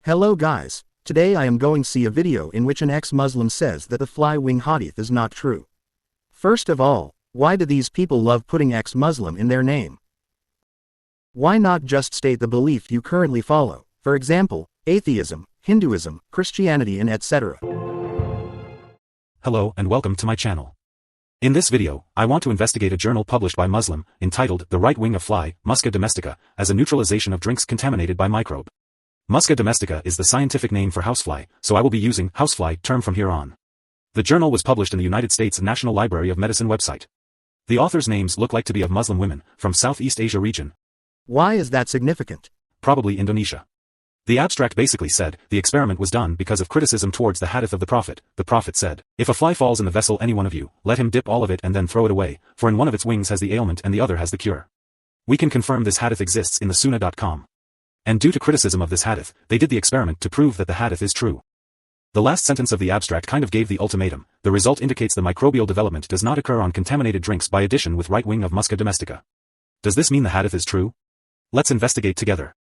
Hello guys, today I am going to see a video in which an ex-Muslim says that the fly wing hadith is not true. First of all, why do these people love putting ex-Muslim in their name? Why not just state the belief you currently follow, for example, atheism, Hinduism, Christianity and etc. Hello and welcome to my channel. In this video, I want to investigate a journal published by Muslim, entitled The Right Wing of Fly, Musca domestica, as a neutralization of drinks contaminated by microbe. Musca domestica is the scientific name for housefly, so I will be using housefly term from here on. The journal was published in the United States National Library of Medicine website. The authors' names look like to be of Muslim women, from Southeast Asia region. Why is that significant? Probably Indonesia. The abstract basically said, the experiment was done because of criticism towards the hadith of the Prophet. The Prophet said, if a fly falls in the vessel any one of you, let him dip all of it and then throw it away, for in one of its wings has the ailment and the other has the cure. We can confirm this hadith exists in the sunnah.com. And due to criticism of this hadith, they did the experiment to prove that the hadith is true. The last sentence of the abstract kind of gave the ultimatum. The result indicates the microbial development does not occur on contaminated drinks by addition with right wing of Musca domestica. Does this mean the hadith is true? Let's investigate together.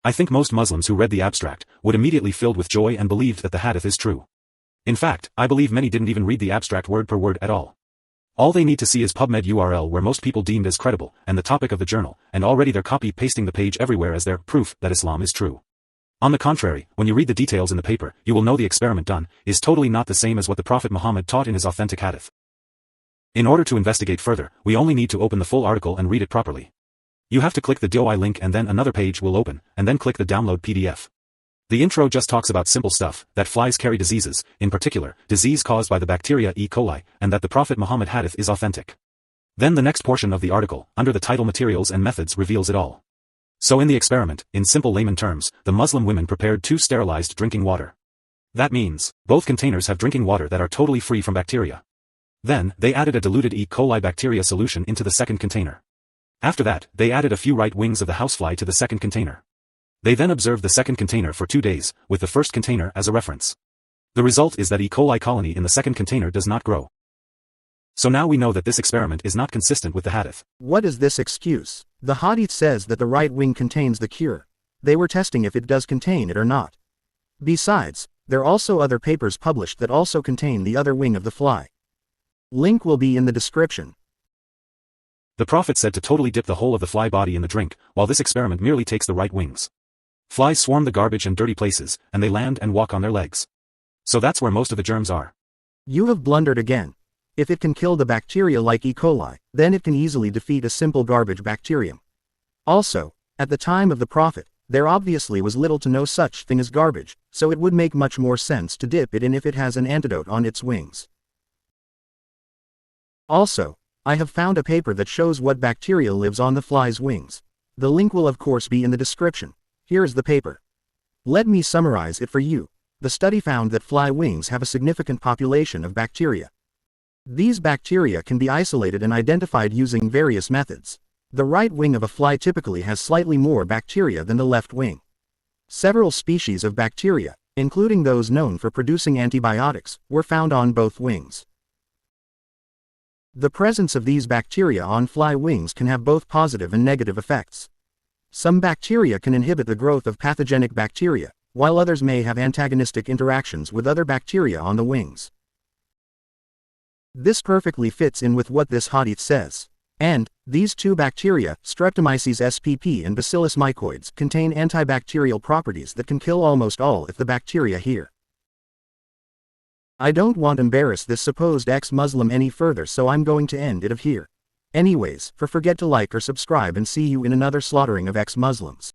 I think most Muslims who read the abstract would immediately filled with joy and believed that the hadith is true. In fact, I believe many didn't even read the abstract word per word at all. All they need to see is PubMed URL where most people deemed as credible, and the topic of the journal, and already they're copy-pasting the page everywhere as their proof that Islam is true. On the contrary, when you read the details in the paper, you will know the experiment done is totally not the same as what the Prophet Muhammad taught in his authentic hadith. In order to investigate further, we only need to open the full article and read it properly. You have to click the DOI link and then another page will open, and then click the download PDF. The intro just talks about simple stuff, that flies carry diseases, in particular, disease caused by the bacteria E. coli, and that the Prophet Muhammad hadith is authentic. Then the next portion of the article, under the title Materials and Methods, reveals it all. So in the experiment, in simple layman terms, the Muslim women prepared 2 sterilized drinking water. That means, both containers have drinking water that are totally free from bacteria. Then, they added a diluted E. coli bacteria solution into the second container. After that, they added a few right wings of the housefly to the second container. They then observed the second container for 2 days, with the first container as a reference. The result is that E. coli colony in the second container does not grow. So now we know that this experiment is not consistent with the hadith. What is this excuse? The hadith says that the right wing contains the cure. They were testing if it does contain it or not. Besides, there are also other papers published that also contain the other wing of the fly. Link will be in the description. The Prophet said to totally dip the whole of the fly body in the drink, while this experiment merely takes the right wings. Flies swarm the garbage and dirty places, and they land and walk on their legs. So that's where most of the germs are. You have blundered again. If it can kill the bacteria like E. coli, then it can easily defeat a simple garbage bacterium. Also, at the time of the Prophet, there obviously was little to no such thing as garbage, so it would make much more sense to dip it in if it has an antidote on its wings. Also, I have found a paper that shows what bacteria lives on the fly's wings. The link will of course be in the description. Here is the paper. Let me summarize it for you. The study found that fly wings have a significant population of bacteria. These bacteria can be isolated and identified using various methods. The right wing of a fly typically has slightly more bacteria than the left wing. Several species of bacteria, including those known for producing antibiotics, were found on both wings. The presence of these bacteria on fly wings can have both positive and negative effects. Some bacteria can inhibit the growth of pathogenic bacteria, while others may have antagonistic interactions with other bacteria on the wings. This perfectly fits in with what this hadith says. And, these 2 bacteria, Streptomyces spp and Bacillus mycoides, contain antibacterial properties that can kill almost all if the bacteria here. I don't want to embarrass this supposed ex-Muslim any further, so I'm going to end it here. Anyways, forget to like or subscribe and see you in another slaughtering of ex-Muslims.